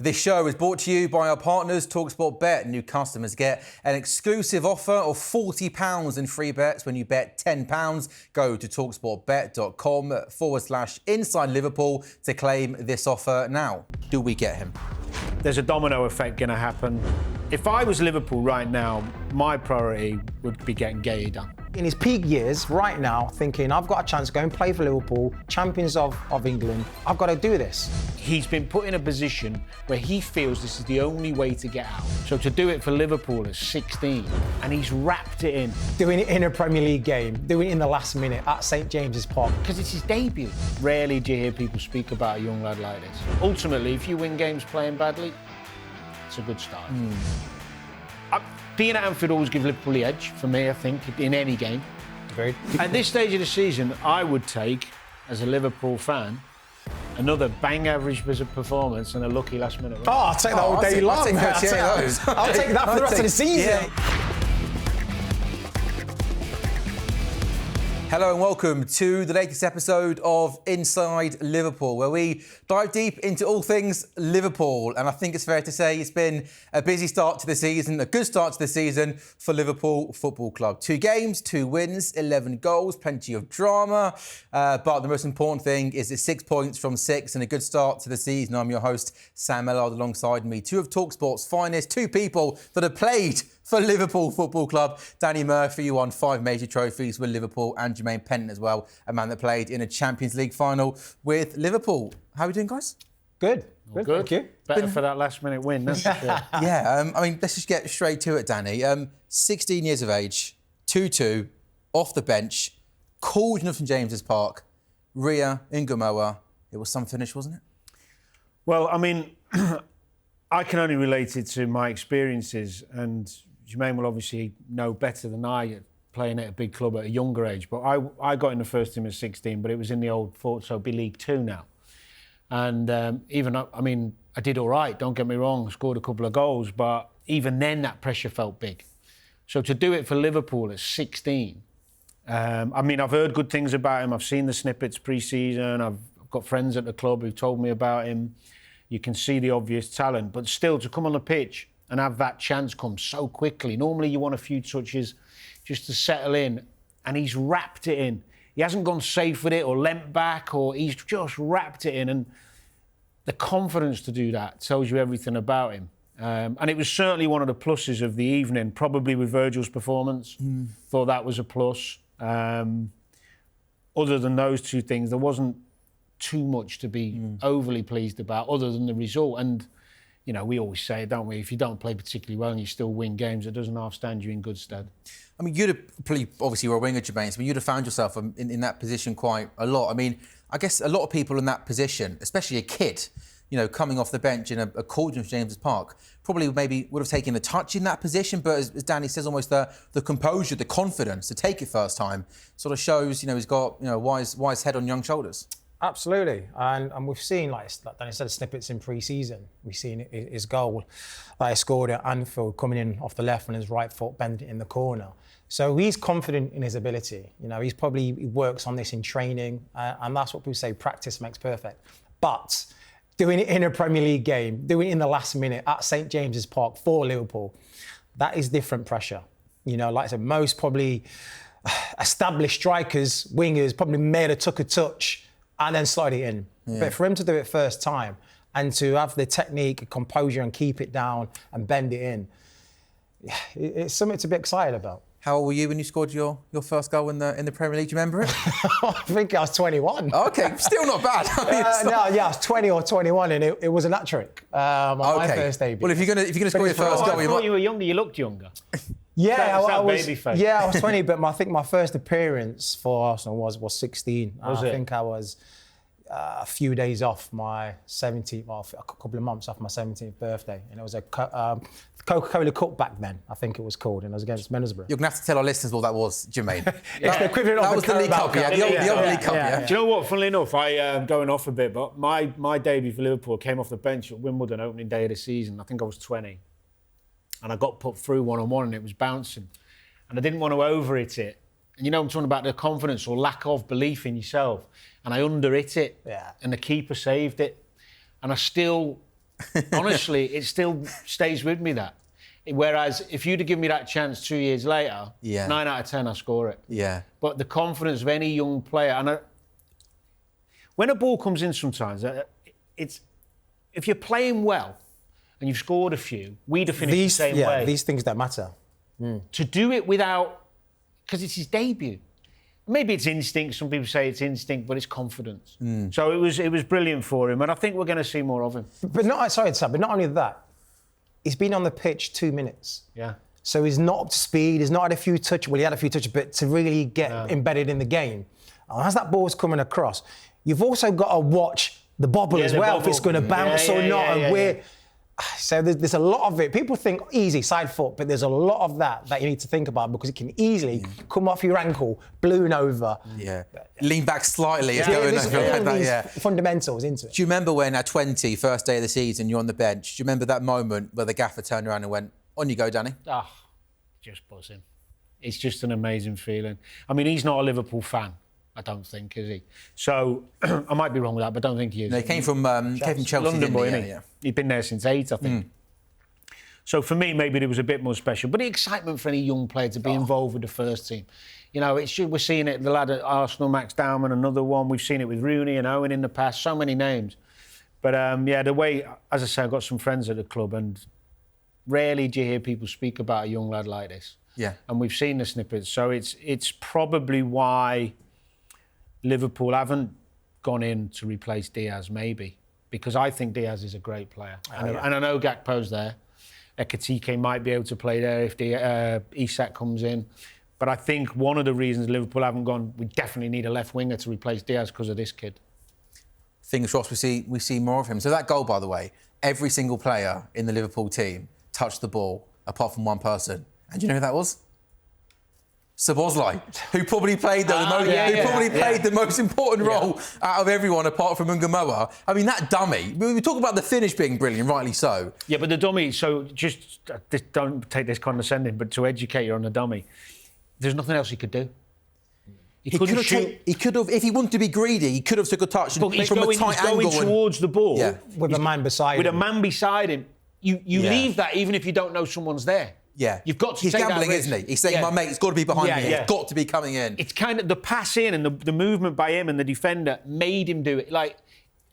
This show is brought to you by our partners, talkSPORT Bet. New customers get an exclusive offer of £40 in free bets when you bet £10. Go to talksportbet.com/Inside Liverpool to claim this offer now. Do we get him? There's a domino effect going to happen. If I was Liverpool right now, my priority would be getting Guéhi done. In his peak years, right now, thinking, I've got a chance to go and play for Liverpool, champions of England, I've got to do this. He's been put in a position where he feels this is the only way to get out. So to do it for Liverpool at 16, and he's wrapped it in. Doing it in a Premier League game, doing it in the last minute at St James's Park. Because it's his debut. Rarely do you hear people speak about a young lad like this. Ultimately, if you win games playing badly, it's a good start. Being at Anfield always gives Liverpool the edge, for me, I think, in any game. Very. At this stage of the season, I would take, as a Liverpool fan, another bang average performance and a lucky last-minute win. Oh, I'll take that all day long. I'll take I'll take that for the rest of the season. Yeah. Hello and welcome to the latest episode of Inside Liverpool, where we dive deep into all things Liverpool. And I think it's fair to say it's been a busy start to the season, a good start to the season for Liverpool Football Club. 2 games, 2 wins, 11 goals, plenty of drama. But the most important thing is it's 6 points from 6 and a good start to the season. I'm your host, Sam Ellard, alongside me. 2 of talkSPORT's finest, 2 people that have played for Liverpool Football Club. Danny Murphy, you won 5 major trophies with Liverpool, and Jermaine Pennant as well, a man that played in a Champions League final with Liverpool. How are we doing, guys? Good. Good. Thank you. Better for that last-minute win, that's for sure. Yeah, I mean, let's just get straight to it, Danny. 16 years of age, 2-2, off the bench, called enough from James's Park, Ria in Gamoa. It was some finish, wasn't it? Well, I mean, I can only relate it to my experiences, and Jermaine will obviously know better than I, playing at a big club at a younger age. But I got in the first team at 16, but it was in the old Fort, so be League 2 now. And I did all right, don't get me wrong, scored a couple of goals, but even then that pressure felt big. So to do it for Liverpool at 16, I've heard good things about him. I've seen the snippets pre-season. I've got friends at the club who told me about him. You can see the obvious talent, but still to come on the pitch and have that chance come so quickly. Normally you want a few touches just to settle in, and he's wrapped it in. He hasn't gone safe with it or leant back, or he's just wrapped it in, and the confidence to do that tells you everything about him. And it was certainly one of the pluses of the evening, probably with Virgil's performance. Thought that was a plus. Other than those 2 things, there wasn't too much to be overly pleased about, other than the result. And, you know, we always say it, don't we? If you don't play particularly well and you still win games, it doesn't half stand you in good stead. I mean, you'd have obviously you're a winger, Jermaine, but you'd have found yourself in that position quite a lot. I mean, I guess a lot of people in that position, especially a kid, you know, coming off the bench in a cauldron of James's Park, probably maybe would have taken a touch in that position. But as Danny says, almost the composure, the confidence to take it first time sort of shows, you know, he's got, you know, wise head on young shoulders. Absolutely, and we've seen, like Danny said, snippets in pre-season. We've seen his goal that he scored at Anfield, coming in off the left and his right foot bending in the corner. So he's confident in his ability. You know, he works on this in training, and that's what people say: practice makes perfect. But doing it in a Premier League game, doing it in the last minute at St James's Park for Liverpool, that is different pressure. You know, like I said, most probably established strikers, wingers, probably took a touch and then slide it in. Yeah. But for him to do it first time and to have the technique, composure, and keep it down and bend it in, it's something to be excited about. How old were you when you scored your first goal in the Premier League? Do you remember it? I think I was 21. Okay, still not bad. I was 20 or 21, and it was an hat-trick on my first debut. Well, if you're gonna score your first goal, I thought you were younger. You looked younger. Yeah, I was. Baby face. Yeah, I was 20, but I think my first appearance for Arsenal was 16. I think I was a few days off my 17th, well, a couple of months off my 17th birthday, and it was a Coca-Cola Cup back then, I think it was called, and it was against Middlesbrough. You're going to have to tell our listeners what that was, Jermaine. It's the equivalent of the League Cup, yeah. The old League Cup, yeah. Do you know what? Funnily enough, going off a bit, but my debut for Liverpool came off the bench at Wimbledon opening day of the season. I think I was 20. And I got put through one-on-one and it was bouncing. And I didn't want to overhit it. And you know, I'm talking about the confidence or lack of belief in yourself. And I underhit it. Yeah. And the keeper saved it. And I still Honestly, it still stays with me, that. Whereas if you'd have given me that chance 2 years later, 9 out of 10, I score it. Yeah. But the confidence of any young player, and when a ball comes in sometimes, it's if you're playing well and you've scored a few, we'd have finished the same way. These things don't matter. To do it without, because it's his debut. Maybe it's instinct. Some people say it's instinct, but it's confidence. So it was brilliant for him, and I think we're going to see more of him. But not only that, he's been on the pitch 2 minutes. Yeah. So he's not up to speed. He's not had a few touches. Well, he had a few touches, but to really get embedded in the game. And as that ball's coming across, you've also got to watch the bobble as well, if it's going to bounce or not. So there's a lot of it. People think easy, side foot, but there's a lot of that you need to think about, because it can easily come off your ankle, balloon over. Yeah. Lean back slightly. Fundamentals into it. Do you remember when at 20, first day of the season, you're on the bench? Do you remember that moment where the gaffer turned around and went, "On you go, Danny"? Just buzzing. It's just an amazing feeling. I mean, he's not a Liverpool fan, I don't think, is he? So I might be wrong with that, but I don't think he is. No, he came from Chelsea, London boy, isn't he? Yeah. He'd been there since 8, I think. So for me, maybe it was a bit more special. But the excitement for any young player to be involved with the first team. You know, we're seeing it, the lad at Arsenal, Max Dowman, another one. We've seen it with Rooney and Owen in the past, so many names. But the way, as I say, I've got some friends at the club, and rarely do you hear people speak about a young lad like this. Yeah. And we've seen the snippets. So it's probably why Liverpool haven't gone in to replace Diaz, maybe, because I think Diaz is a great player. And I know Gakpo's there. Ekitike might be able to play there if Isak comes in. But I think one of the reasons Liverpool haven't gone, we definitely need a left winger to replace Diaz because of this kid. Fingers crossed we see more of him. So that goal, by the way, every single player in the Liverpool team touched the ball, apart from one person. And do you know who that was? Szoboszlai, who probably played the most important role out of everyone apart from Ungamoa. I mean, that dummy. We talk about the finish being brilliant, rightly so. Yeah, but the dummy. So just don't take this condescending, but to educate you on the dummy, there's nothing else he could do. He couldn't shoot. He could have, if he wanted to be greedy, he could have took a touch and he's from going, a tight he's angle. Going towards the ball with a man beside him. With a man beside him, you leave that even if you don't know someone's there. Yeah. You've got to He's take gambling, that risk. isn't he? He's saying, my mate's got to be behind me. Yeah. He's got to be coming in. It's kind of the pass in and the movement by him and the defender made him do it. Like,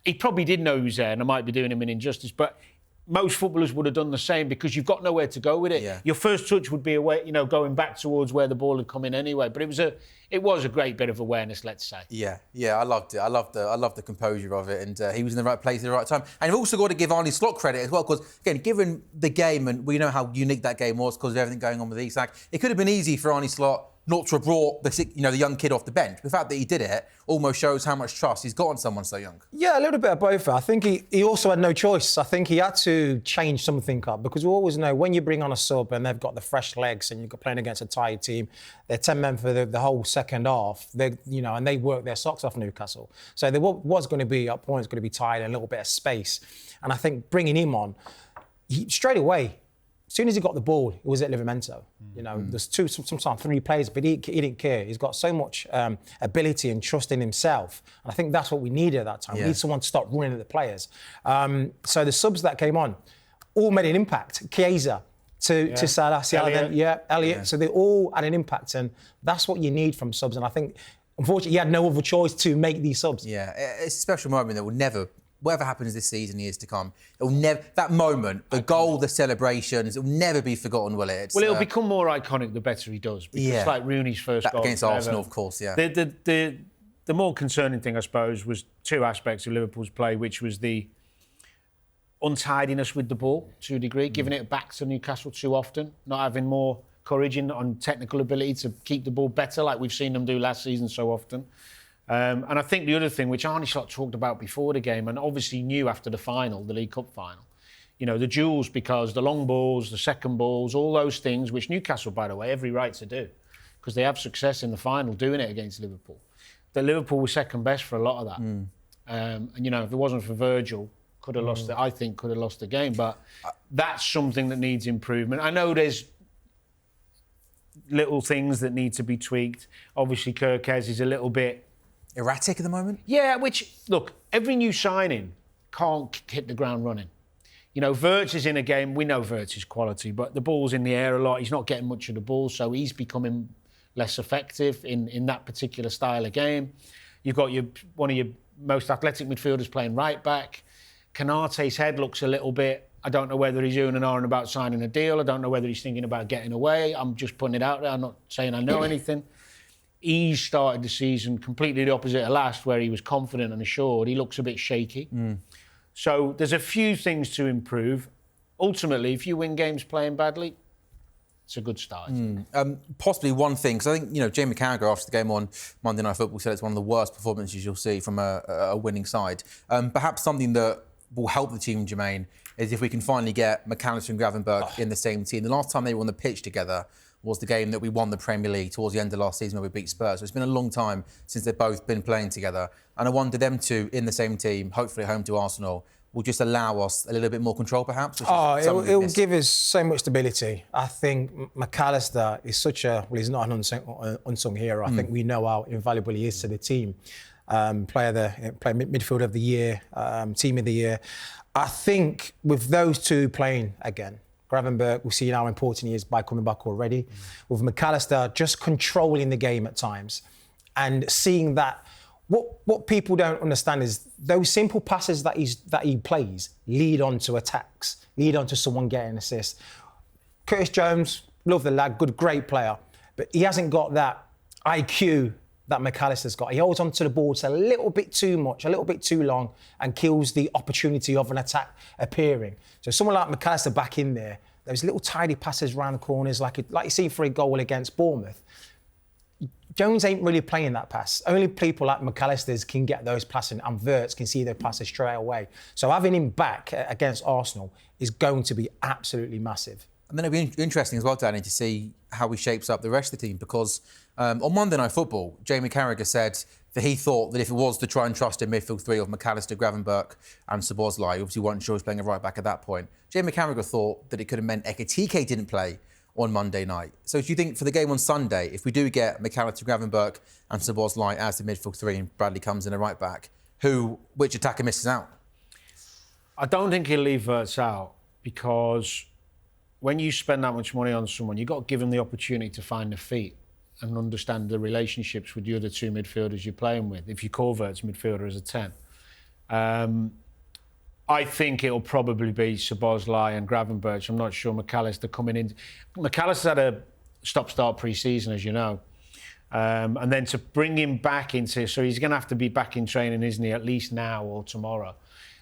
he probably did know he was there, and I might be doing him an injustice, but most footballers would have done the same because you've got nowhere to go with it. Yeah. Your first touch would be away, going back towards where the ball had come in anyway. But it was a great bit of awareness, let's say. Yeah, I loved it. I loved the composure of it, and he was in the right place at the right time. And you've also got to give Arne Slot credit as well, because again, given the game, and we know how unique that game was because of everything going on with Isak, it could have been easy for Arne Slot not to have brought the young kid off the bench. The fact that he did it almost shows how much trust he's got on someone so young. Yeah, a little bit of both. I think he also had no choice. I think he had to change something up, because we always know when you bring on a sub and they've got the fresh legs and you're playing against a tired team, they're 10 men for the whole second half. And they work their socks off Newcastle. So there was going to be at points going to be tired and a little bit of space. And I think bringing him on, straight away, as soon as he got the ball, it was at Livramento. There's sometimes 3 players, but he didn't care. He's got so much ability and trust in himself. And I think that's what we needed at that time. Yeah. We need someone to stop running at the players. So the subs that came on all made an impact. Chiesa to Salah, Elliott. Yeah. So they all had an impact, and that's what you need from subs. And I think, unfortunately, he had no other choice to make these subs. Yeah, it's a special moment that will never, whatever happens this season, years to come, it will never, that moment, the goal, the celebrations, it will never be forgotten, will it? It'll become more iconic the better he does. Because it's like Rooney's first goal. Against Arsenal, of course, yeah. The more concerning thing, I suppose, was 2 aspects of Liverpool's play, which was the untidiness with the ball to a degree, giving it back to Newcastle too often, not having more courage on technical ability to keep the ball better, like we've seen them do last season so often. And I think the other thing, which Arne Slot talked about before the game, and obviously knew after the final, the League Cup final, the duels, because the long balls, the second balls, all those things, which Newcastle, by the way, every right to do, because they have success in the final doing it against Liverpool. That Liverpool was second best for a lot of that. And, if it wasn't for Virgil, could have lost it. I think could have lost the game. But that's something that needs improvement. I know there's little things that need to be tweaked. Obviously, Kirkez is a little bit erratic at the moment? Yeah, which, look, every new signing can't hit the ground running. You know, Wirtz is in a game, we know Wirtz is quality, but the ball's in the air a lot. He's not getting much of the ball, so he's becoming less effective in that particular style of game. You've got one of your most athletic midfielders playing right back. Konaté's head looks a little bit, I don't know whether he's and ahhing about signing a deal. I don't know whether he's thinking about getting away. I'm just putting it out there. I'm not saying I know anything. He started the season completely the opposite of last, where he was confident and assured. He looks a bit shaky. So there's a few things to improve. Ultimately, if you win games playing badly, it's a good start. Possibly one thing, because I think, you know, Jamie Carragher after the game on Monday Night Football said it's one of the worst performances you'll see from a winning side. Perhaps something that will help the team, Jermaine, is if we can finally get McAllister and Gravenberch in the same team. The last time they were on the pitch together was the game that we won the Premier League towards the end of last season where we beat Spurs. So it's been a long time since they've both been playing together. And I wonder them two in the same team, hopefully home to Arsenal, will just allow us a little bit more control perhaps? It'll give us so much stability. I think McAllister is he's not an unsung hero. I think we know how invaluable he is to the team. Player midfield of the year, team of the year. I think with those two playing again, Gravenberch, we've seen how important he is by coming back already. With McAllister just controlling the game at times and seeing that what people don't understand is those simple passes that he plays lead on to attacks, lead on to someone getting an assist. Curtis Jones, love the lad, great player, but he hasn't got that IQ that McAllister's got. He holds onto the ball a little bit too much, a little bit too long, and kills the opportunity of an attack appearing. So someone like McAllister back in there, those little tidy passes around the corners, like you see for a goal against Bournemouth. Jones ain't really playing that pass. Only people like McAllister's can get those passing, and Wirtz can see their passes straight away. So having him back against Arsenal is going to be absolutely massive. And then it'll be interesting as well, Danny, to see how he shapes up the rest of the team, because on Monday Night Football, Jamie Carragher said that he thought that if it was to try and trust in midfield three of McAllister, Gravenberch and Szoboszlai, he obviously wasn't sure he was playing a right back at that point. Jamie Carragher thought that it could have meant Ekitike didn't play on Monday night. So do you think for the game on Sunday, if we do get McAllister, Gravenberch and Szoboszlai as the midfield three and Bradley comes in a right back, which attacker misses out? I don't think he'll leave Wirtz out, because when you spend that much money on someone, you've got to give them the opportunity to find their feet and understand the relationships with the other two midfielders you're playing with, if you call Wirtz midfielder as a 10. I think it'll probably be Szoboszlai and Gravenberch. I'm not sure McAllister coming in. McAllister had a stop-start pre-season, as you know. And then to bring him back into... So he's going to have to be back in training, isn't he, at least now or tomorrow,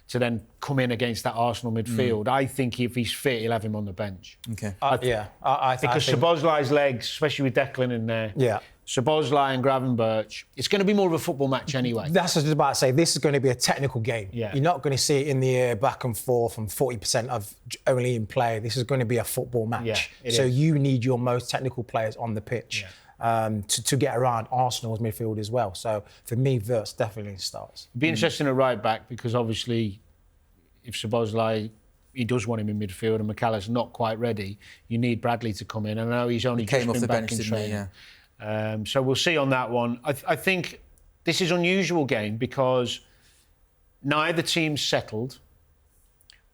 to then come in against that Arsenal midfield. I think if he's fit, he'll have him on the bench. Okay. I think Szoboszlai's legs, especially with Declan in there, Szoboszlai and Gravenberch, it's going to be more of a football match anyway. That's what I was about to say. This is going to be a technical game. Yeah. You're not going to see it in the air, back and forth, and 40% of only in play. This is going to be a football match. Yeah, so you need your most technical players on the pitch to get around Arsenal's midfield as well. So for me, Wirtz definitely starts. It'd be interesting at right back, because obviously if Szoboszlai, he does want him in midfield and McAllister's not quite ready, you need Bradley to come in. I know he's only just been back in training. So we'll see on that one. I think this is an unusual game because neither team's settled.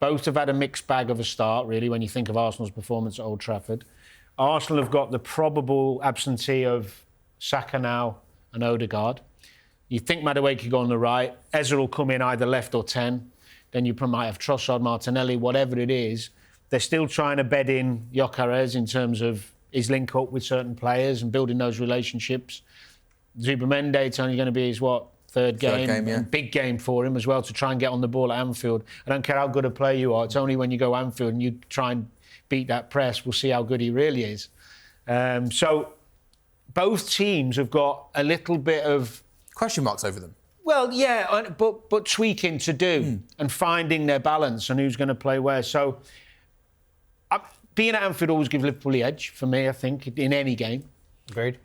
Both have had a mixed bag of a start, really, when you think of Arsenal's performance at Old Trafford. Arsenal have got the probable absentee of Saka now and Odegaard. You think Madueke could go on the right. Ezra will come in either left or 10. Then you might have Trossard, Martinelli, whatever it is. They're still trying to bed in Gyökeres in terms of his link up with certain players and building those relationships. Zubimendi, it's only going to be his, third game? And big game for him as well, to try and get on the ball at Anfield. I don't care how good a player you are, it's only when you go Anfield and you try and beat that press, we'll see how good he really is. So both teams have got a little bit of... question marks over them. Well, yeah, but tweaking to do and finding their balance and who's going to play where. So being at Anfield always gives Liverpool the edge, for me, I think, in any game. Agreed.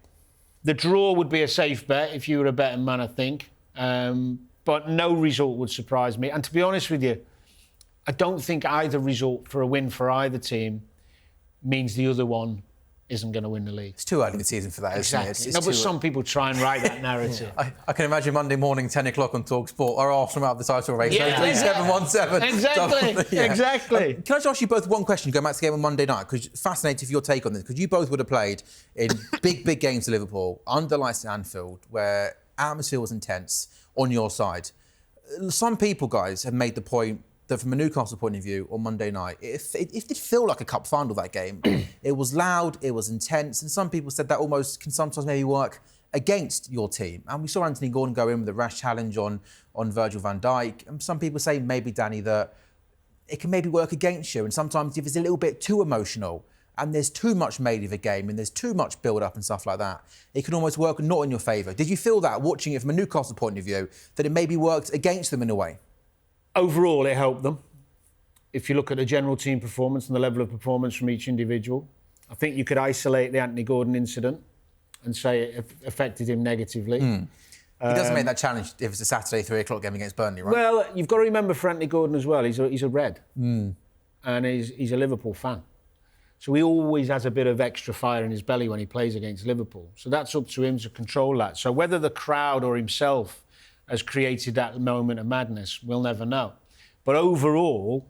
The draw would be a safe bet if you were a betting man, I think. But no result would surprise me. And to be honest with you, I don't think either result for a win for either team means the other one isn't going to win the league. It's too early in the season for that, isn't it? Exactly. No, but some people try and write that narrative. I can imagine Monday morning, 10 o'clock on talkSPORT, or Arsenal out of the title race. Yeah, 3-7-1-7. Exactly. Yeah. Exactly. Can I just ask you both one question, going back to the game on Monday night? Because fascinated for your take on this, because you both would have played in big games to Liverpool, under lights at Anfield, where atmosphere was intense on your side. Some people, guys, have made the point that from a Newcastle point of view on Monday night, it did feel like a cup final, that game. It was loud, it was intense, and some people said that almost can sometimes maybe work against your team. And we saw Anthony Gordon go in with a rash challenge on Virgil van Dijk. And some people say maybe, Danny, that it can maybe work against you. And sometimes if it's a little bit too emotional and there's too much made of a game and there's too much build-up and stuff like that, it can almost work not in your favour. Did you feel that, watching it from a Newcastle point of view, that it maybe worked against them in a way? Overall, it helped them. If you look at the general team performance and the level of performance from each individual, I think you could isolate the Anthony Gordon incident and say it affected him negatively. He doesn't make that challenge if it's a Saturday 3 o'clock game against Burnley, right? Well, you've got to remember for Anthony Gordon as well, he's a Red. And he's a Liverpool fan. So he always has a bit of extra fire in his belly when he plays against Liverpool. So that's up to him to control that. So whether the crowd or himself has created that moment of madness, we'll never know. But overall,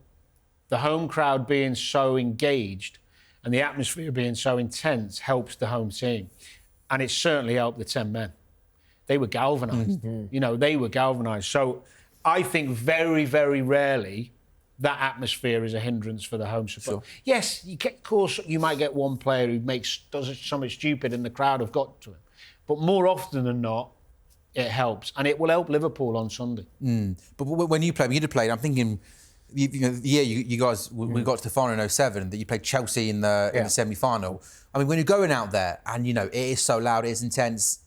the home crowd being so engaged and the atmosphere being so intense helps the home team. And it certainly helped the 10 men. They were galvanised. You know, they were galvanised. So I think very, very rarely that atmosphere is a hindrance for the home support. Sure. Yes, of course, you might get one player who does something stupid and the crowd have got to him. But more often than not, it helps. And it will help Liverpool on Sunday. But when you played, I'm thinking, the year you guys, we got to the final in 07, that you played Chelsea in the semi-final. I mean, when you're going out there and, you know, it is so loud, it is intense,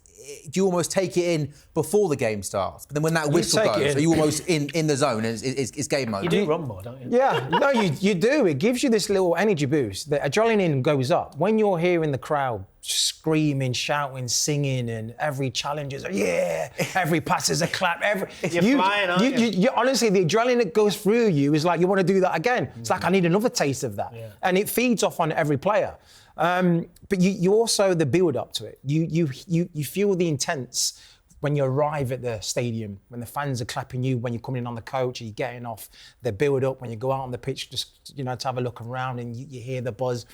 do you almost take it in before the game starts? But then when that whistle goes, are you almost in the zone? It's game mode. You do run more, don't you? Yeah, no, you do. It gives you this little energy boost. The adrenaline goes up. When you're hearing the crowd screaming, shouting, singing, and every challenge is every pass is a clap. You're flying, aren't you? Honestly, the adrenaline that goes through you is like, you want to do that again. It's like, I need another taste of that. Yeah. And it feeds off on every player. But you also, the build up to it, you feel the intense when you arrive at the stadium, when the fans are clapping you, when you're coming in on the coach, and you're getting off, the build up, when you go out on the pitch, just, you know, to have a look around and you hear the buzz.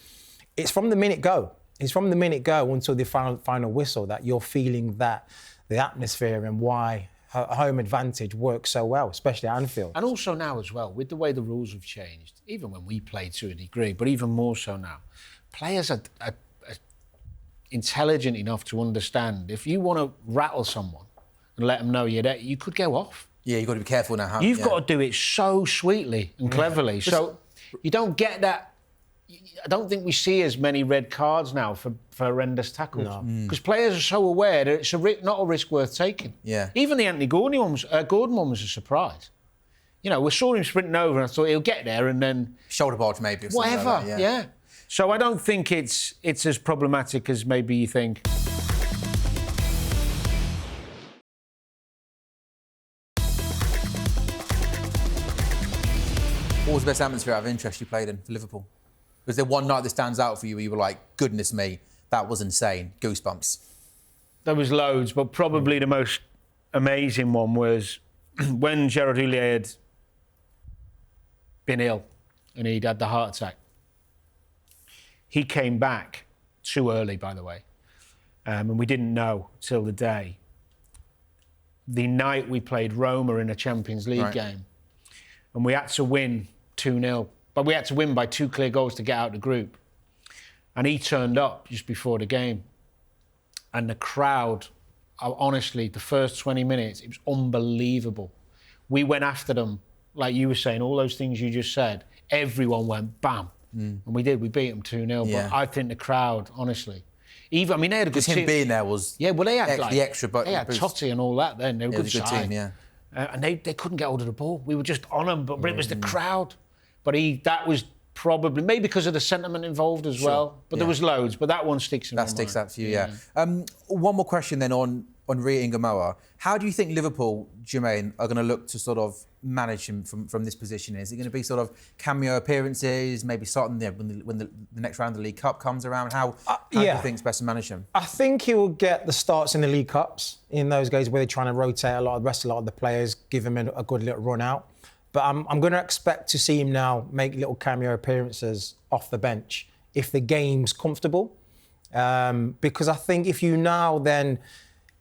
It's from the minute go. It's from the minute go until the final whistle that you're feeling that the atmosphere and why home advantage works so well, especially at Anfield. And also now as well, with the way the rules have changed, even when we played to a degree, but even more so now, players are intelligent enough to understand if you want to rattle someone and let them know you're there, you could go off. Yeah, you've got to be careful now. You've got to do it so sweetly and cleverly. So you don't get that. I don't think we see as many red cards now for horrendous tackles. Because players are so aware that it's not a risk worth taking. Yeah. Even the Anthony Gordon one was a surprise. You know, we saw him sprinting over and I thought he'll get there and then... Shoulder barge maybe or something whatever, like that, yeah. So I don't think it's as problematic as maybe you think. What was the best atmosphere out of interest you played in for Liverpool? Was there one night that stands out for you where you were like, goodness me, that was insane, goosebumps? There was loads, but probably the most amazing one was when Gerard Houllier had been ill and he'd had the heart attack. He came back too early, by the way, and we didn't know till the day. The night we played Roma in a Champions League game, and we had to win 2-0, but we had to win by 2 clear goals to get out of the group. And he turned up just before the game, and the crowd, honestly, the first 20 minutes, it was unbelievable. We went after them, like you were saying, all those things you just said. Everyone went bam. And we did. We beat them 2-0. Yeah. But I think the crowd, honestly, they had a good Because him being there was they had the extra they had boost. Totti and all that then. They were It was a good side. team, yeah. And they couldn't get hold of the ball. We were just on them, but it was the crowd. But that was probably, maybe because of the sentiment involved as well. But there was loads. But that one sticks in my mind. That sticks out for you, yeah. One more question then on Henri Ingamoa. How do you think Liverpool, Jermaine, are going to look to sort of manage him from this position? Is it going to be sort of cameo appearances, maybe starting there when the next round of the League Cup comes around? How do you think it's best to manage him? I think he will get the starts in the League Cups, in those games where they're trying to rotate a lot of the players, give him a good little run out. But I'm going to expect to see him now make little cameo appearances off the bench if the game's comfortable. Because I think if you now then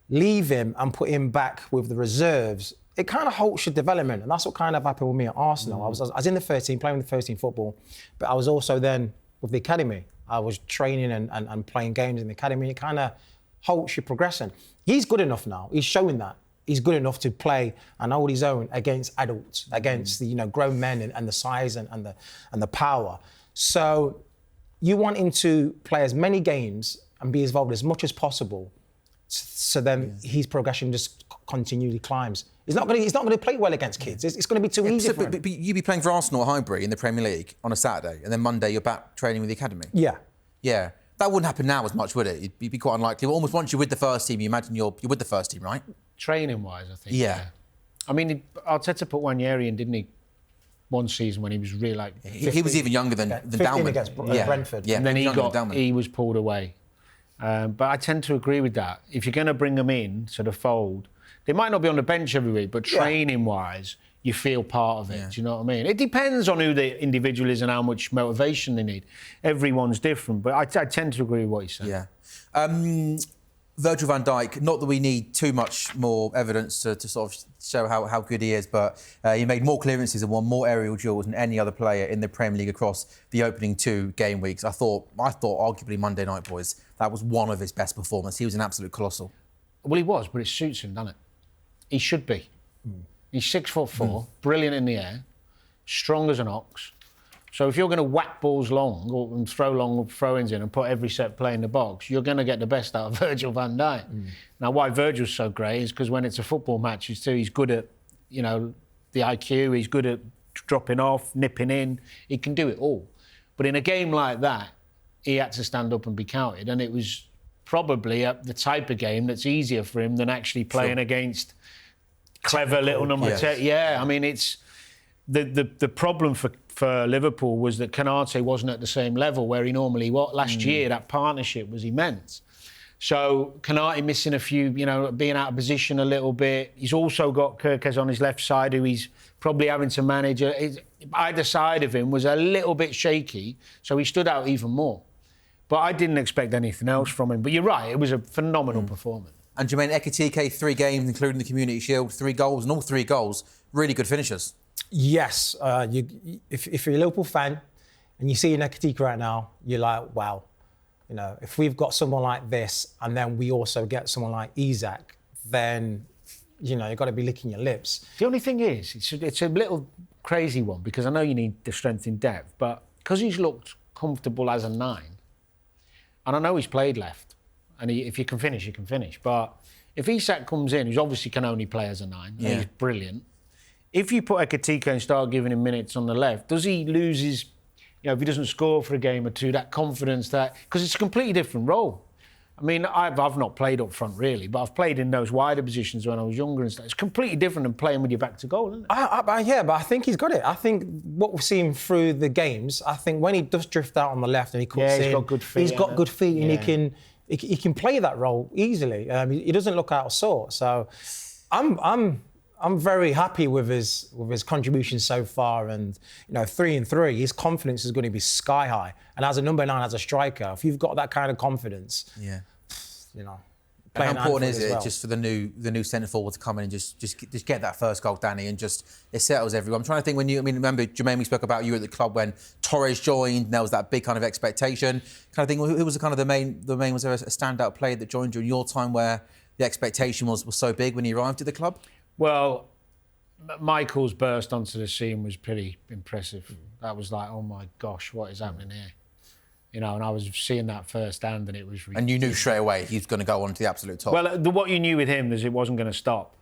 leave him and put him back with the reserves, it kind of halts your development. And that's what kind of happened with me at Arsenal. I was in the first team, playing with the first team football, but I was also then with the academy. I was training and playing games in the academy. It kind of halts your progression. He's good enough now. He's showing that. He's good enough to play and hold his own against adults, against the grown men and the size and the power. So you want him to play as many games and be involved as much as possible, so then his progression just continually climbs. He's not going to play well against kids. It's going to be too easy for him. But you'd be playing for Arsenal at Highbury in the Premier League on a Saturday, and then Monday you're back training with the academy. Yeah. Yeah. That wouldn't happen now as much, would it? It'd be quite unlikely. Almost once you're with the first team, you imagine you're with the first team, right? Training-wise, I think. Yeah. I mean, Arteta put Ranieri in, didn't he? One season when he was really like... He was even younger than Dalman. Against Brentford. Yeah. And then he was pulled away. But I tend to agree with that. If you're going to bring them in to the fold, they might not be on the bench every week, but training-wise, you feel part of it. Yeah. Do you know what I mean? It depends on who the individual is and how much motivation they need. Everyone's different, but I tend to agree with what you said. Yeah. Virgil van Dijk, not that we need too much more evidence to sort of show how good he is, but he made more clearances and won more aerial duels than any other player in the Premier League across the opening 2 game weeks. I thought arguably Monday night, boys, that was one of his best performances. He was an absolute colossal. Well, he was, but it suits him, doesn't it? He should be. He's 6'4", brilliant in the air, strong as an ox. So if you're going to whack balls long and throw long throw-ins in and put every set play in the box, you're going to get the best out of Virgil van Dijk. Now, why Virgil's so great is because when it's a football match, he's good at, the IQ, he's good at dropping off, nipping in. He can do it all. But in a game like that, he had to stand up and be counted, and it was probably the type of game that's easier for him than actually playing against clever little number 10. Yeah, I mean, it's... The problem for Liverpool was that Konate wasn't at the same level where he normally was. Last year, that partnership was immense. So Konate missing a few, being out of position a little bit. He's also got Kirkes on his left side, who he's probably having to manage. Either side of him was a little bit shaky, so he stood out even more. But I didn't expect anything else from him. But you're right, it was a phenomenal performance. And Jermaine, Ekitike, 3 games, including the Community Shield, 3 goals, and all 3 goals, really good finishers. Yes, if you're a Liverpool fan and you see an Ekitike right now, you're like, wow. If we've got someone like this and then we also get someone like Isak, then, you've got to be licking your lips. The only thing is, it's a little crazy one because I know you need the strength in depth, but because he's looked comfortable as a 9, and I know he's played left, and if you can finish, you can finish. But if Isak comes in, who's obviously can only play as a 9, and he's brilliant. If you put Ekitike and start giving him minutes on the left, does he lose his, if he doesn't score for a game or two, that confidence because it's a completely different role. I mean, I've not played up front really, but I've played in those wider positions when I was younger and stuff. It's completely different than playing with your back to goal, isn't it? But I think he's got it. I think what we've seen through the games, I think when he does drift out on the left and he cuts in, he's got good feet. He's got good feet and he can play that role easily. He doesn't look out of sort. So I'm very happy with his contribution so far, and 3-3, his confidence is going to be sky high. And as a number 9, as a striker, if you've got that kind of confidence, how important is it just for the new centre forward to come in and just get that first goal, Danny, and it settles everyone? I'm trying to think remember Jermaine, we spoke about you at the club when Torres joined, and there was that big kind of expectation. Kind of thing. Who was the main? Was there a standout player that joined you in your time where the expectation was so big when he arrived at the club? Well, Michael's burst onto the scene was pretty impressive. That was like, oh my gosh, what is happening here? And I was seeing that firsthand, and it was... And you knew straight away he was going to go on to the absolute top. Well, what you knew with him is it wasn't going to stop.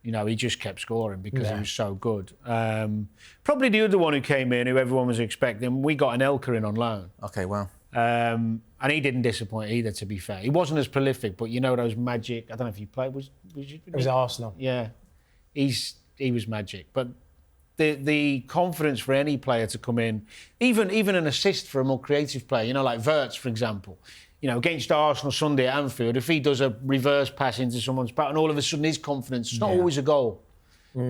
He just kept scoring because he was so good. Probably the other one who came in, who everyone was expecting, we got an Elka in on loan. Okay, wow. And he didn't disappoint either, to be fair. He wasn't as prolific, but you know those magic... I don't know if you played... It was Arsenal. Yeah. He was magic. But the confidence for any player to come in, even an assist for a more creative player, you know, like Wirtz, for example, you know, against Arsenal Sunday at Anfield, if he does a reverse pass into someone's back and all of a sudden his confidence, it's not always a goal.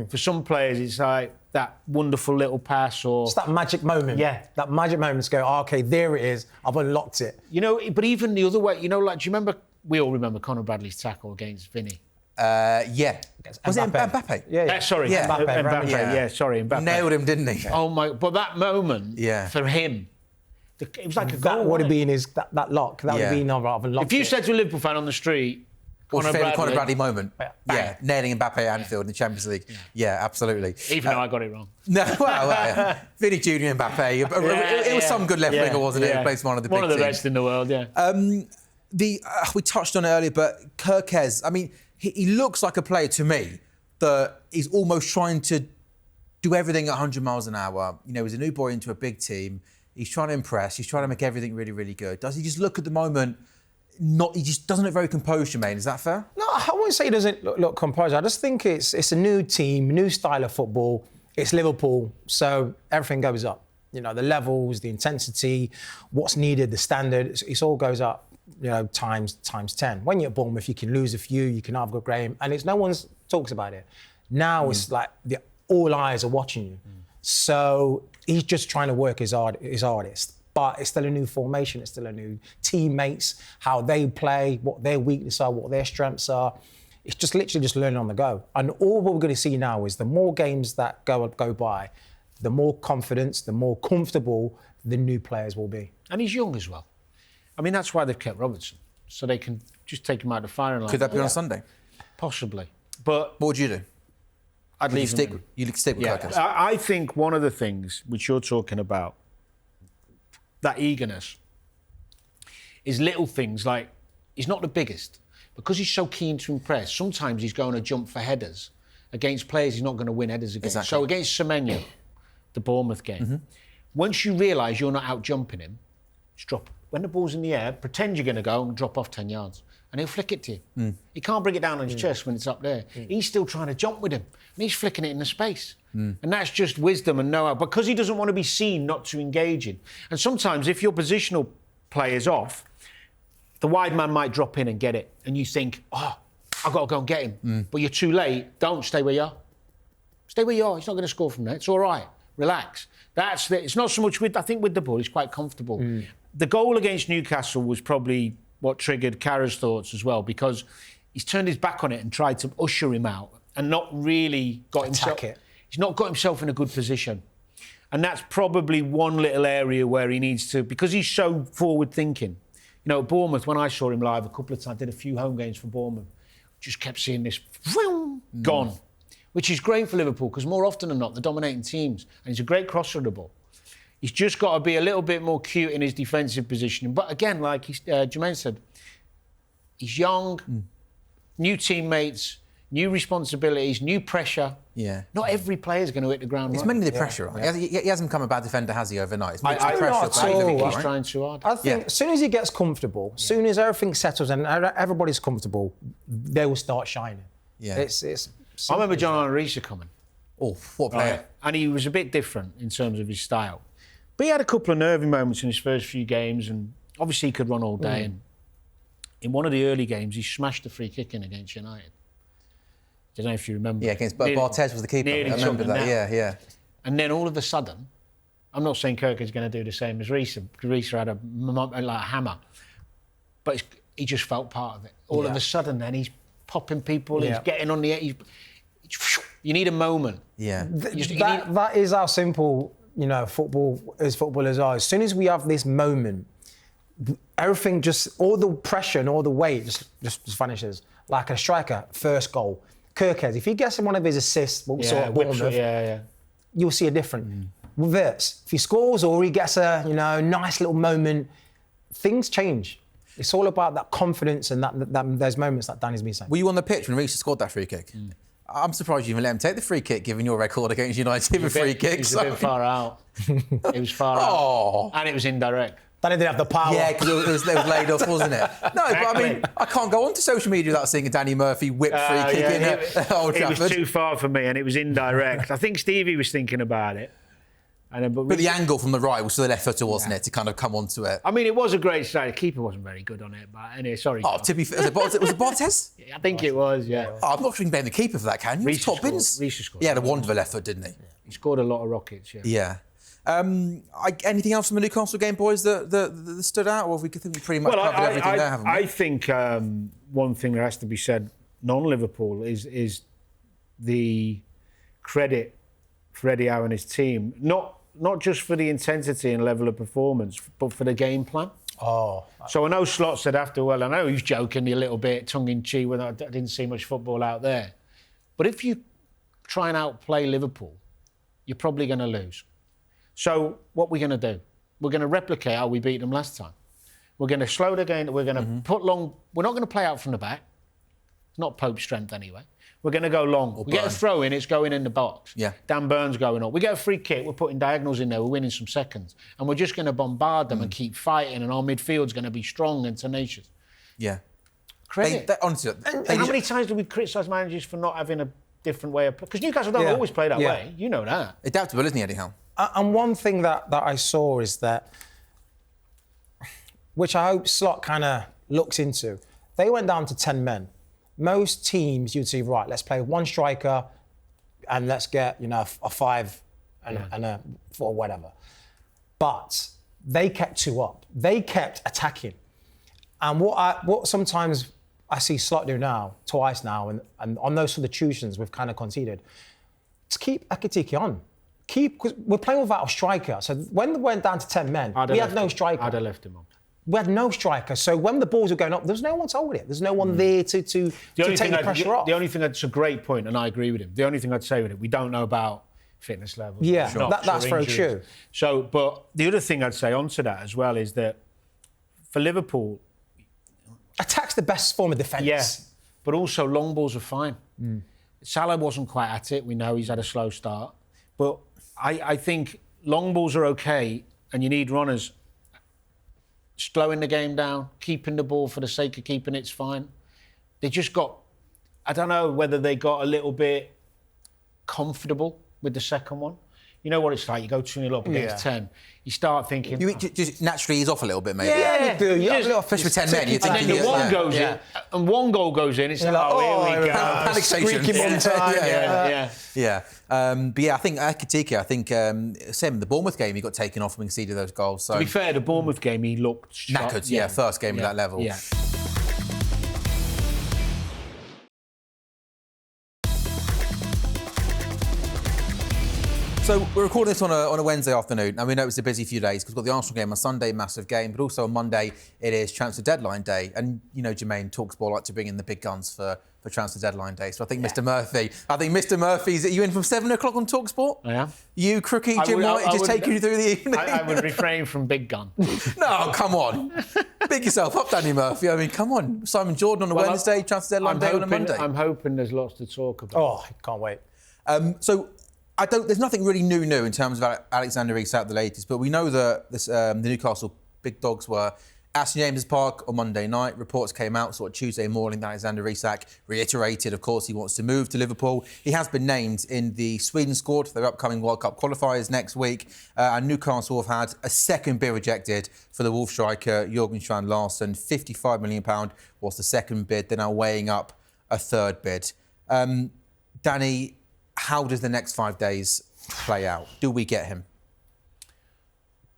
For some players, it's like that wonderful little pass or... It's that magic moment. Yeah. That magic moment to go, oh, OK, there it is. I've unlocked it. You know, but even the other way, you know, like, do you remember... We all remember Conor Bradley's tackle against Vinny. Yeah. Was it Mbappe? Yeah. Sorry. Yeah. Mbappe. Yeah, sorry, Mbappe. Nailed him, didn't he? Oh, my... But that moment, for him, it was like a goal. That would have been that lock. That would have been I've unlocked If you said to a Liverpool fan on the street... What's your favourite Conor Bradley moment? Yeah, nailing Mbappe at Anfield in the Champions League. Yeah, absolutely. Even though I got it wrong. No, well, Vinny Jr. and Mbappe. It was some good left winger, wasn't it? He plays one of the big teams. One of the best in the world, yeah. We touched on it earlier, but Kirkez, I mean, he looks like a player to me that is almost trying to do everything at 100 miles an hour. You know, he's a new boy into a big team. He's trying to impress. He's trying to make everything really, really good. Does he just look at the moment... he just doesn't look very composed, Jermaine. Is that fair? No, I wouldn't say he doesn't look composed. I just think it's a new team, new style of football. It's Liverpool, so everything goes up. You know, the levels, the intensity, what's needed, the standard, it all goes up, you know, times 10. When you're at Bournemouth, you can lose a few, you can have a good game, and no one talks about it. Now it's like all eyes are watching you. So he's just trying to work his hardest. But it's still a new formation, it's still a new teammates, how they play, what their weaknesses are, what their strengths are. It's just literally just learning on the go. And all we're going to see now is the more games that go by, the more confidence, the more comfortable the new players will be. And he's young as well. I mean, that's why they've kept Robertson, so they can just take him out of the firing line. Could that be on Sunday? Possibly. But what would you do? I'd leave him. You'd stick with Kirkez? I think one of the things which you're talking about, that eagerness, is little things like he's not the biggest. Because he's so keen to impress, sometimes he's going to jump for headers against players he's not going to win headers against. Exactly. So against Semenyo, the Bournemouth game, once you realise you're not out jumping him, just drop. When the ball's in the air, pretend you're going to go and drop off 10 yards. And he'll flick it to you. He can't bring it down on his chest when it's up there. He's still trying to jump with him. And he's flicking it in the space. And that's just wisdom and know-how. Because he doesn't want to be seen not to engage in. And sometimes if your positional play is off, the wide man might drop in and get it. And you think, oh, I've got to go and get him. But you're too late. Don't stay where you are. Stay where you are. He's not going to score from there. It's all right. Relax. It's not so much with... I think with the ball, he's quite comfortable. The goal against Newcastle was probably what triggered Carra's thoughts as well, because he's turned his back on it and tried to usher him out and not really got himself... He's not got himself in a good position. And that's probably one little area where he needs to... Because he's so forward-thinking. You know, at Bournemouth, when I saw him live a couple of times, I did a few home games for Bournemouth, just kept seeing this... Gone. Which is great for Liverpool, because more often than not, they're dominating teams. And he's a great crosser of the ball. He's just got to be a little bit more cute in his defensive positioning. But again, like Jermaine said, he's young, new teammates, new responsibilities, new pressure. Yeah. Not every player is going to hit the ground. It's mainly the pressure, right? Yeah. He hasn't become a bad defender, has he, overnight? It's I pressure. He's trying too hard. I think as soon as he gets comfortable, as soon as everything settles and everybody's comfortable, they will start shining. Yeah. It's I remember John Arisa coming. Oh, what a player. Right? And he was a bit different in terms of his style. But he had a couple of nervy moments in his first few games, and obviously he could run all day. And in one of the early games, he smashed the free kick in against United. I don't know if you remember. Yeah, against Barthez was the keeper. I remember that. Yeah. And then all of a sudden, I'm not saying Kirk is going to do the same as Risa, because Risa had a hammer, but he just felt part of it. All of a sudden, then he's popping people, he's getting on the... You need a moment. Yeah. That is how simple, you know, footballers are. As soon as we have this moment, everything all the pressure and all the weight just vanishes. Like a striker, first goal. Kirkez, if he gets one of his assists, you'll see a different. With Wirtz, if he scores or he gets a nice little moment, things change. It's all about that confidence and that those moments that Danny's been saying. Were you on the pitch when Risa scored that free kick? I'm surprised you even let him take the free kick, given your record against United with free kicks. He was a bit far out. It was far out. And it was indirect. Danny didn't have the power. Yeah, because it was laid off, wasn't it? No, but I mean, I can't go onto social media without seeing a Danny Murphy whip free kick in at Old Trafford. It was too far for me, and it was indirect. I think Stevie was thinking about it. But the angle from the right was to the left footer, wasn't it, to kind of come onto it? I mean, it was a great strike. The keeper wasn't very good on it, but anyway, sorry. Oh, to be fair, was it Bartes? I think it was, yeah. Oh, I'm not sure you can blame the keeper for that, can you? He's top bins. Reece scored. He had a wonder of a left foot, didn't he? Yeah. He scored a lot of rockets, yeah. Anything else from the Newcastle game, boys, that stood out? Or we could think we pretty much covered everything there, haven't we? I think one thing that has to be said, non-Liverpool, is the credit for Eddie Howe and his team. Not just for the intensity and level of performance, but for the game plan. Oh. So I know Slot said after, well, I know he was joking a little bit, tongue-in-cheek, when I didn't see much football out there. But if you try and outplay Liverpool, you're probably going to lose. So what we're going to do? We're going to replicate how we beat them last time. We're going to slow the game. We're going to put long... We're not going to play out from the back. It's not Pope's strength anyway. We're going to go long. We get a throw in, it's going in the box. Yeah. Dan Burns going up. We get a free kick, we're putting diagonals in there, we're winning some seconds. And we're just going to bombard them and keep fighting, and our midfield's going to be strong and tenacious. Yeah. Credit. Honestly, and how many times do we criticise managers for not having a different way of... Because Newcastle don't always play that way. You know that. Adaptable, isn't he, Eddie Howe? And one thing that I saw is that, which I hope Slot kind of looks into, they went down to 10 men. Most teams, you'd say, right, let's play one striker and let's get, a 5 and a 4 or whatever. But they kept 2 up. They kept attacking. And what sometimes I see Slot do now, twice now, and on those substitutions we've kind of conceded, is keep Ekitike on. Because we're playing without a striker. So when we went down to 10 men, we had no striker. I'd have left him on. We had no striker. So when the balls were going up, there was no one to hold it. There's no one there to take the pressure off. The only thing that's a great point, and I agree with him, the only thing I'd say with it, we don't know about fitness levels. Yeah, that's very true. So, but the other thing I'd say onto that as well is that for Liverpool... Attack's the best form of defence. Yeah, but also long balls are fine. Salah wasn't quite at it. We know he's had a slow start. But I think long balls are okay, and you need runners. Slowing the game down, keeping the ball for the sake of keeping it's fine. They just got... I don't know whether they got a little bit comfortable with the second one. You know what it's like, you go 2-0 up against 10, you start thinking... You just naturally ease off a little bit, maybe. Yeah, you do. You just, especially with 10 men, you're thinking... And then one goes in, and one goal goes in, it's like, here we go. Panic station. Yeah. But yeah, I think Ekitike, same in the Bournemouth game, he got taken off and conceded those goals. So. To be fair, the Bournemouth game, he looked... knackered, first game at that level. Yeah. So we're recording this on a Wednesday afternoon, and we know it's a busy few days because we've got the Arsenal game on Sunday, massive game, but also on Monday it is transfer deadline day. And Jermaine, talkSPORT like to bring in the big guns for transfer deadline day. So I think Mr. Murphy's. Are you in from 7 o'clock on talkSPORT? I am. You, Crookie, Jim White, just taking you through the evening. I would refrain from big gun. No, come on. Big yourself up, Danny Murphy. I mean, come on. Simon Jordan on a Wednesday, transfer deadline day on a Monday. I'm hoping there's lots to talk about. Oh, I can't wait. There's nothing really new in terms of Alexander Isak, the latest, but we know that the Newcastle big dogs were at St James's Park on Monday night. Reports came out Tuesday morning that Alexander Isak reiterated, of course, he wants to move to Liverpool. He has been named in the Sweden squad for their upcoming World Cup qualifiers next week. And Newcastle have had a second bid rejected for the Wolves striker, Jørgen Strand Larsen. £55 million was the second bid. They're now weighing up a third bid. Danny, how does the next 5 days play out? Do we get him?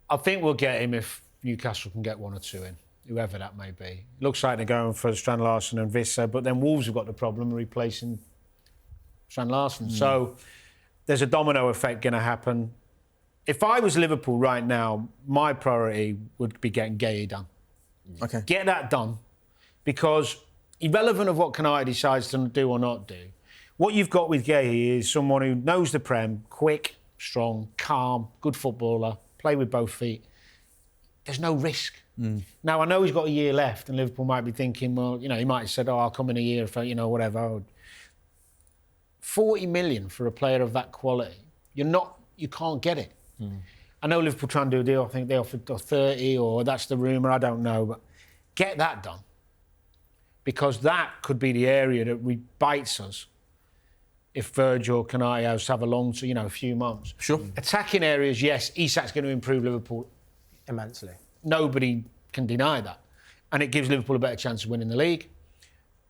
I think we'll get him if Newcastle can get 1 or 2 in, whoever that may be. Looks like they're going for Strand Larsen and Vissa, but then Wolves have got the problem of replacing Strand Larsen. So there's a domino effect going to happen. If I was Liverpool right now, my priority would be getting Guéhi done. Okay. Get that done, because irrelevant of what Canati decides to do or not do, what you've got with Guéhi is someone who knows the Prem, quick, strong, calm, good footballer, play with both feet. There's no risk. Now, I know he's got a year left, and Liverpool might be thinking, well, he might have said, I'll come in a year for, whatever. 40 million for a player of that quality, you can't get it. I know Liverpool trying to do a deal. I think they offered 30, or that's the rumour. I don't know, but get that done, because that could be the area that bites us if Virgil or Canarios have a few months. Sure. Attacking areas, yes, Isak's going to improve Liverpool Immensely. Nobody can deny that. And it gives Liverpool a better chance of winning the league.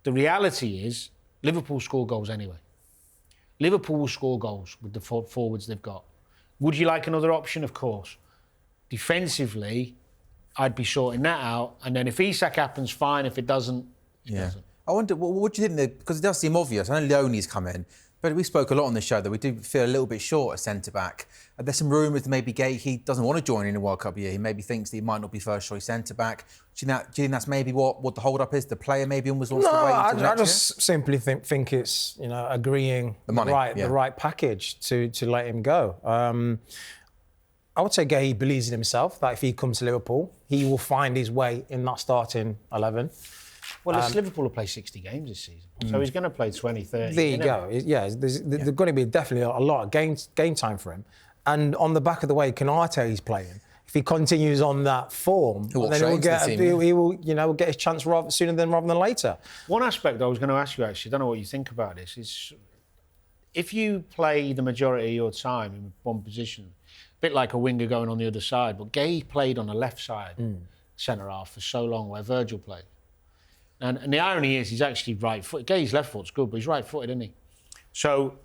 The reality is, Liverpool score goals anyway. Liverpool will score goals with the forwards they've got. Would you like another option? Of course. Defensively, I'd be sorting that out. And then if Isak happens, fine. If it doesn't, it doesn't. I wonder, what do you think? Because it does seem obvious. I know Leone's come in, but we spoke a lot on the show that we do feel a little bit short at centre-back. There's some rumours that maybe Guéhi doesn't want to join in the World Cup year. He maybe thinks that he might not be first-choice centre-back. Do you think that's maybe what the hold-up is? The player maybe almost wants to wait until I just simply think it's, agreeing the money, the right package to let him go. I would say Guéhi believes in himself, that if he comes to Liverpool, he will find his way in that starting 11. Well, it's Liverpool will play 60 games this season, so he's going to play 20, 30. There you go. Yeah, there's going to be definitely a lot of game time for him. And on the back of the way Canate is playing, if he continues on that form, then he will get his chance sooner rather than later. One aspect I was going to ask you, actually, I don't know what you think about this, is if you play the majority of your time in one position, a bit like a winger going on the other side, but Guéhi played on the left side, centre-half, for so long, where Virgil played. And the irony is, he's actually right-footed. Guéhi's left foot's good, but he's right-footed, isn't he? So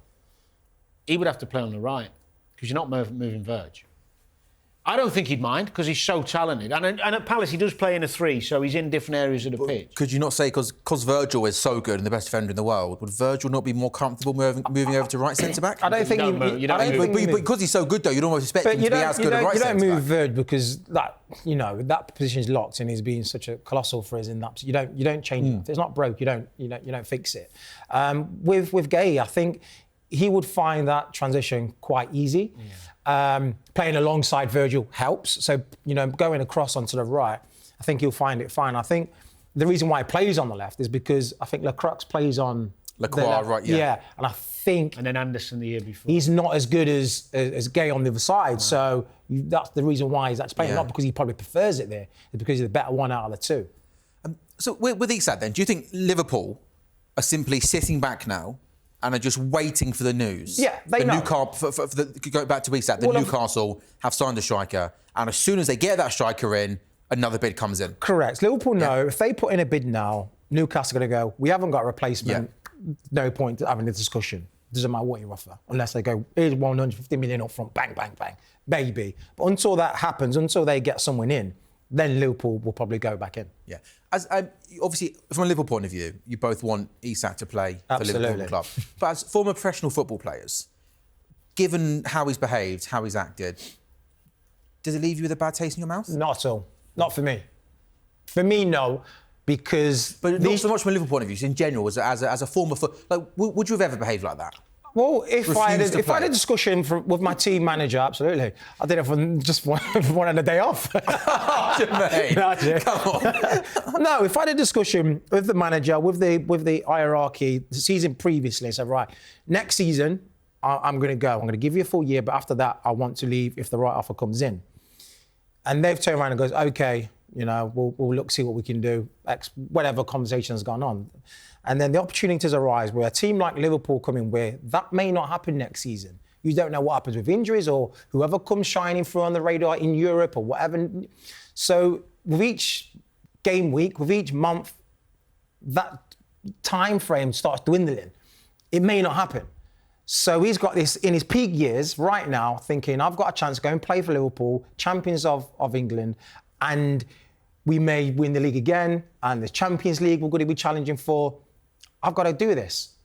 he would have to play on the right, because you're not moving Virg. I don't think he'd mind, because he's so talented. And at Palace, he does play in a 3, so he's in different areas of the pitch. Could you not say, because Virgil is so good and the best defender in the world, would Virgil not be more comfortable moving over to right centre-back? I don't think But because he's so good, though, you'd almost expect him to be as good at right centre-back. You don't move Virg because that position's locked and he's been such a colossal for us in that. You don't change it. If it's not broke, you don't fix it. With Guéhi, I think he would find that transition quite easy. Playing alongside Virgil helps. So, going across onto the right, I think he'll find it fine. I think the reason why he plays on the left is because I think Lacroix plays on Lacroix, right, yeah. And I think... And then Anderson the year before. He's not as good as Guéhi on the other side. No. So that's the reason why he's actually playing. Not because he probably prefers it there. It's because he's the better one out of the two. So with Isak then, do you think Liverpool are simply sitting back now and are just waiting for the news? Yeah, they know. Go back to Isak, Newcastle have signed a striker, and as soon as they get that striker in, another bid comes in. Correct. Liverpool know if they put in a bid now, Newcastle are going to go, we haven't got a replacement, no point having the discussion. Doesn't matter what you offer, unless they go, here's 150 million up front, bang, bang, bang, maybe. But until that happens, until they get someone in, then Liverpool will probably go back in. Yeah. Obviously, from a Liverpool point of view, you both want Isak to play for Liverpool Club. But as former professional football players, given how he's behaved, how he's acted, does it leave you with a bad taste in your mouth? Not at all. Not for me. For me, no, because... But not so much from a Liverpool point of view, so in general, as a former... would you have ever behaved like that? Well, if I had a discussion with my team manager, absolutely. I did it for just one day off. Jermaine, come on. No, if I had a discussion with the manager, with the hierarchy, the season previously, I said, right, next season, I'm going to go. I'm going to give you a full year, but after that, I want to leave if the right offer comes in. And they've turned around and goes, OK, we'll look, see what we can do, whatever conversation's gone on. And then the opportunities arise where a team like Liverpool come in where that may not happen next season. You don't know what happens with injuries or whoever comes shining through on the radar in Europe or whatever. So with each game week, with each month, that time frame starts dwindling. It may not happen. So he's got this in his peak years right now thinking, I've got a chance to go and play for Liverpool, champions of England, and we may win the league again, and the Champions League we're going to be challenging for. I've got to do this.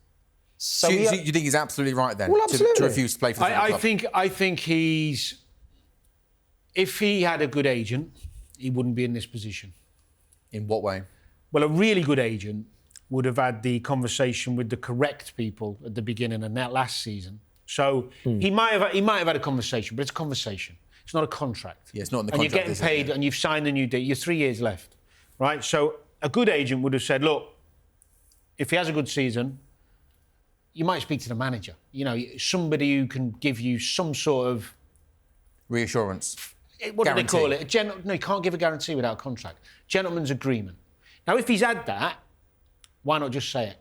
So you think he's absolutely right then? Well, absolutely. To refuse to play for the club? I think he's... If he had a good agent, he wouldn't be in this position. In what way? Well, a really good agent would have had the conversation with the correct people at the beginning of that last season. So he might have had a conversation, but it's a conversation. It's not a contract. Yeah, it's not in the contract. And you're getting paid and you've signed a new deal. You're 3 years left, right? So a good agent would have said, look, if he has a good season, you might speak to the manager. Somebody who can give you some sort of Reassurance. What do they Guarantee. call it? No, you can't give a guarantee without a contract. Gentleman's agreement. Now, if he's had that, why not just say it?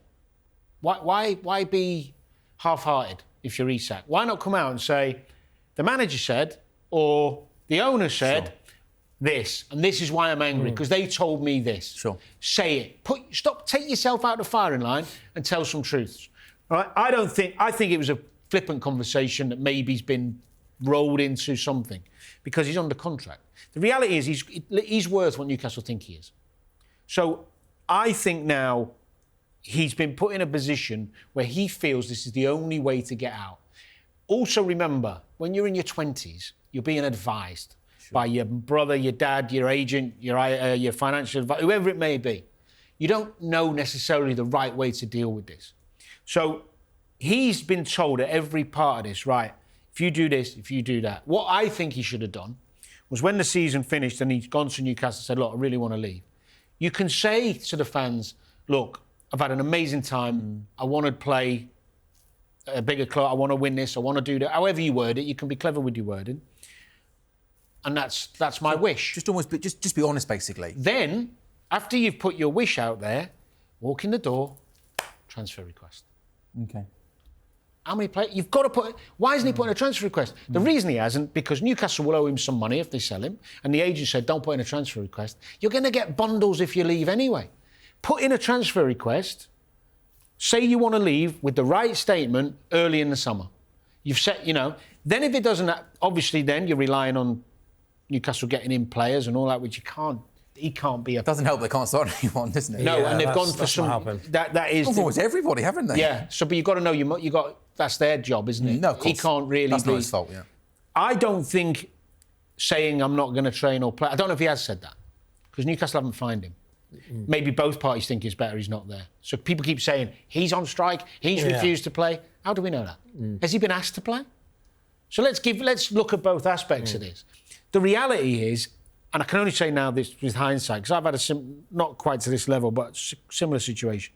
Why be half-hearted if you're Isak? Why not come out and say, the manager said, or the owner said, this, and this is why I'm angry, because they told me this. Sure. Say it. Take yourself out of the firing line and tell some truths. All right? I think it was a flippant conversation that maybe he's been rolled into something because he's under contract. The reality is he's worth what Newcastle think he is. So I think now he's been put in a position where he feels this is the only way to get out. Also remember, when you're in your 20s, you're being advised by your brother, your dad, your agent, your financial advisor, whoever it may be. You don't know necessarily the right way to deal with this. So he's been told at every part of this, right, if you do this, if you do that. What I think he should have done was when the season finished and he's gone to Newcastle and said, look, I really want to leave. You can say to the fans, look, I've had an amazing time. I want to play a bigger club. I want to win this. I want to do that. However you word it, you can be clever with your wording. And that's my wish. Just be honest, basically. Then, after you've put your wish out there, walk in the door, transfer request. Okay. How many players? You've got to put... Why isn't he putting a transfer request? The reason he hasn't, because Newcastle will owe him some money if they sell him, and the agent said, don't put in a transfer request. You're going to get bundles if you leave anyway. Put in a transfer request, say you want to leave with the right statement early in the summer. You've set, then if it doesn't... Obviously, then you're relying on Newcastle getting in players and all that, which he can't be a... Doesn't help they can't start anyone, doesn't it? No, and they've gone for some... That is... Almost everybody, haven't they? Yeah, but you've got to know that's their job, isn't it? No, of course. He can't really That's not his fault, yeah. I don't think saying I'm not going to train or play... I don't know if he has said that, because Newcastle haven't fined him. Maybe both parties think it's better he's not there. So people keep saying, he's on strike, he's refused to play. How do we know that? Has he been asked to play? So let's look at both aspects of this. The reality is, and I can only say now this with hindsight, because I've had not quite to this level, but similar situation.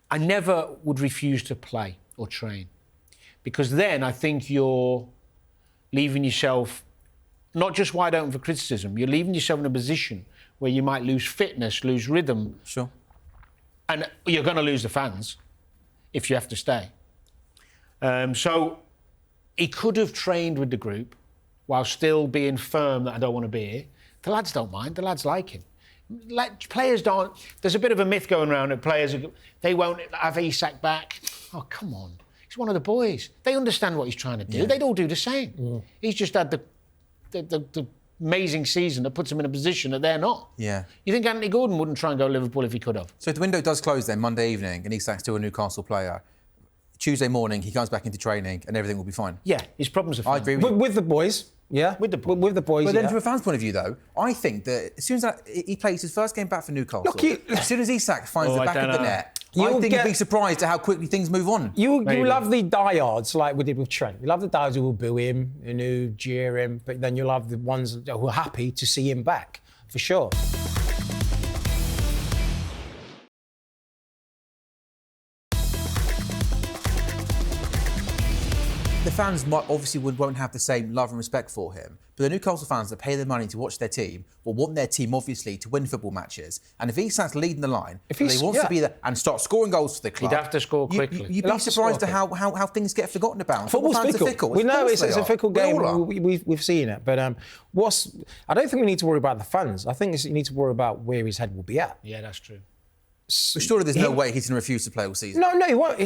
I never would refuse to play or train, because then I think you're leaving yourself not just wide open for criticism, you're leaving yourself in a position where you might lose fitness, lose rhythm. Sure. And you're going to lose the fans if you have to stay. So he could have trained with the group while still being firm that I don't want to be here. The lads don't mind. The lads like him. Players don't... There's a bit of a myth going around that players, they won't have Isak back. Oh, come on. He's one of the boys. They understand what he's trying to do. Yeah. They'd all do the same. He's just had the amazing season that puts him in a position that they're not. Yeah. You think Anthony Gordon wouldn't try and go to Liverpool if he could have? So if the window does close then Monday evening and Isak's still a Newcastle player, Tuesday morning he comes back into training and everything will be fine. Yeah, his problems are fine. I agree with you. With the boys, yeah. With the boys, But then from a fan's point of view, though, I think that as soon as he plays his first game back for Newcastle, as soon as Isak finds the back of the net, I think you'd be surprised at how quickly things move on. You love the diehards like we did with Trent. You love the diehards who will boo him and who jeer him, but then you'll have the ones who are happy to see him back, for sure. The fans won't have the same love and respect for him, but the Newcastle fans that pay their money to watch their team will want their team, obviously, to win football matches. And if Isak's leading the line, he wants to be there and start scoring goals for the club, he'd have to score quickly. You'd be surprised at how things get forgotten about. Football's fickle. We know it's a fickle game. We've seen it. But I don't think we need to worry about the fans. I think you need to worry about where his head will be at. Yeah, that's true. But surely there's no way he's going to refuse to play all season. No, he won't.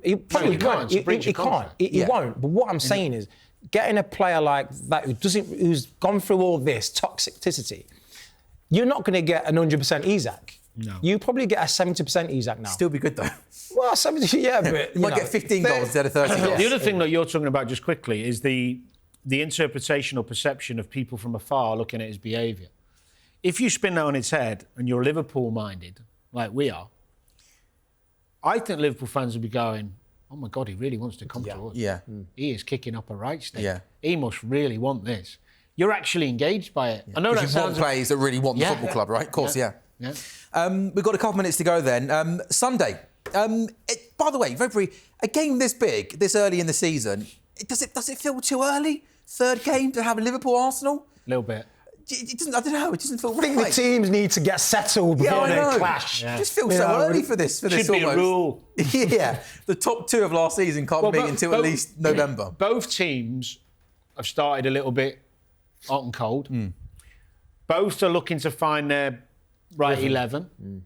He probably can't. He can't. He won't. But what I'm saying is, getting a player like that who's gone through all this toxicity, you're not going to get an 100% Isak. No. You probably get a 70% Isak now. Still be good though. Well, 70, yeah, but you might get 15 goals instead of 30 goals. The other thing that you're talking about just quickly is the interpretation or perception of people from afar looking at his behaviour. If you spin that on its head and you're Liverpool-minded, like we are, I think Liverpool fans will be going, oh my God, he really wants to come to us. Yeah. He is kicking up a right stick. Yeah. He must really want this. You're actually engaged by it. I know that you want players that really want the football club, right? Of course, yeah. We've got a couple of minutes to go then. Sunday. By the way, very brief, a game this big, this early in the season, does it feel too early third game to have a Liverpool-Arsenal? A little bit. It doesn't, I don't know, it doesn't feel I think right. the teams need to get settled before they clash. It just feels so early for this. Should be a rule. Yeah, the top two of last season can't meet until at least November. Both teams have started a little bit hot and cold. Both are looking to find their right 11.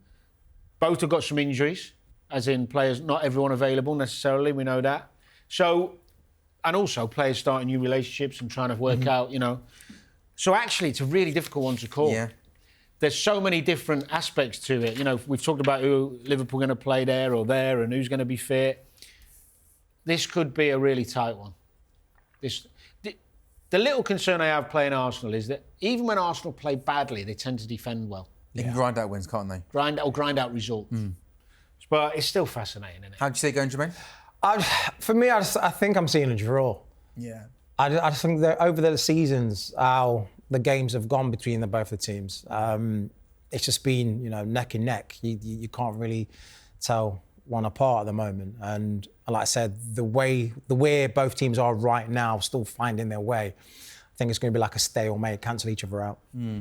Both have got some injuries, as in players, not everyone available necessarily, we know that. So, and also players starting new relationships and trying to work out, you know. So actually, it's a really difficult one to call. Yeah. There's so many different aspects to it. You know, we've talked about who Liverpool are going to play there or there and who's going to be fit. This could be a really tight one. The little concern I have playing Arsenal is that even when Arsenal play badly, they tend to defend well. They can grind out wins, can't they? Grind out results. But it's still fascinating, isn't it? How'd you see it going, Jermaine? For me, I think I'm seeing a draw. Yeah. I think that over the seasons, how the games have gone between both the teams, it's just been, you know, neck and neck. You can't really tell one apart at the moment. And like I said, the way both teams are right now, still finding their way, I think it's going to be like a stalemate, cancel each other out.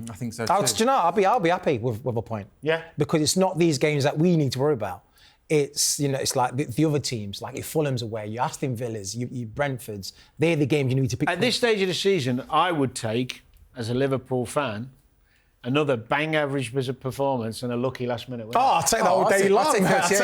I think so too. Do you know, I'll be happy with a point. Yeah. Because it's not these games that we need to worry about. It's, you know, it's like the other teams, like your Fulham's away, your Aston Villas, your Brentfords. They're the games you need to pick. At this stage of the season, I would take, as a Liverpool fan, another bang average performance and a lucky last minute win. Oh, I'll take that all day long. I'll take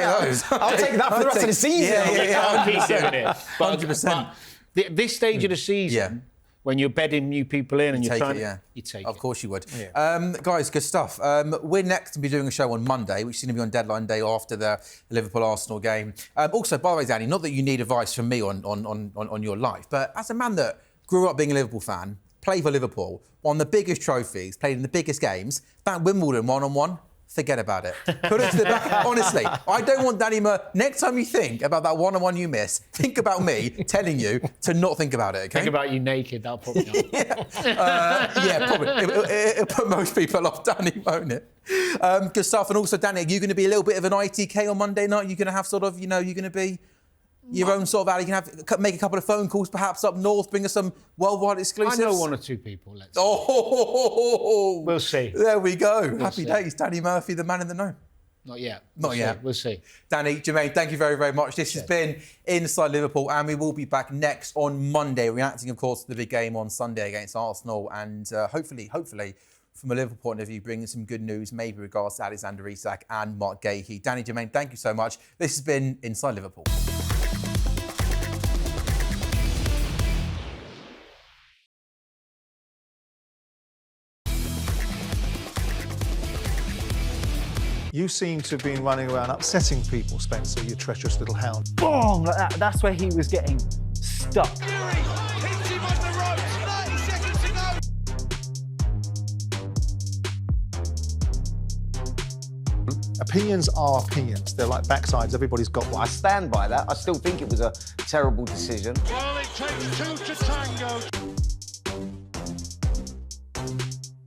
that for the rest of the season. I'll keep doing it. 100%. But this stage of the season, when you're bedding new people in and you're trying to... You take it. Of course you would. Yeah. Guys, good stuff. We're next to be doing a show on Monday, which is going to be on deadline day after the Liverpool-Arsenal game. Also, by the way, Danny, not that you need advice from me on your life, but as a man that grew up being a Liverpool fan, played for Liverpool, won the biggest trophies, played in the biggest games, that Wimbledon one-on-one, forget about it. Put it to the back. Honestly, I don't want Danny next time you think about that one-on-one you miss, think about me telling you to not think about it, okay? Think about you naked, that'll put me on. Yeah, probably. It'll put most people off, Danny, won't it? Good stuff. And also, Danny, are you going to be a little bit of an ITK on Monday night? You're going to have sort of, you know, you're going to be your own sort of alley. You can make a couple of phone calls, perhaps up north, bring us some worldwide exclusives. I know one or two people, let's see. We'll see. There we go. Happy days. Danny Murphy, the man in the know. Not yet. Not yet. We'll see. Danny, Jermaine, thank you very, very much. This has been Inside Liverpool, and we will be back next on Monday, reacting, of course, to the big game on Sunday against Arsenal, and hopefully, from a Liverpool point of view, bringing some good news, maybe regards to Alexander Isak and Mark Guéhi. Danny, Jermaine, thank you so much. This has been Inside Liverpool. You seem to have been running around upsetting people, Spencer, you treacherous little hound. Boom! Like that. That's where he was getting stuck. Opinions are opinions. They're like backsides. Everybody's got one. I stand by that. I still think it was a terrible decision. Well, it takes two to tango.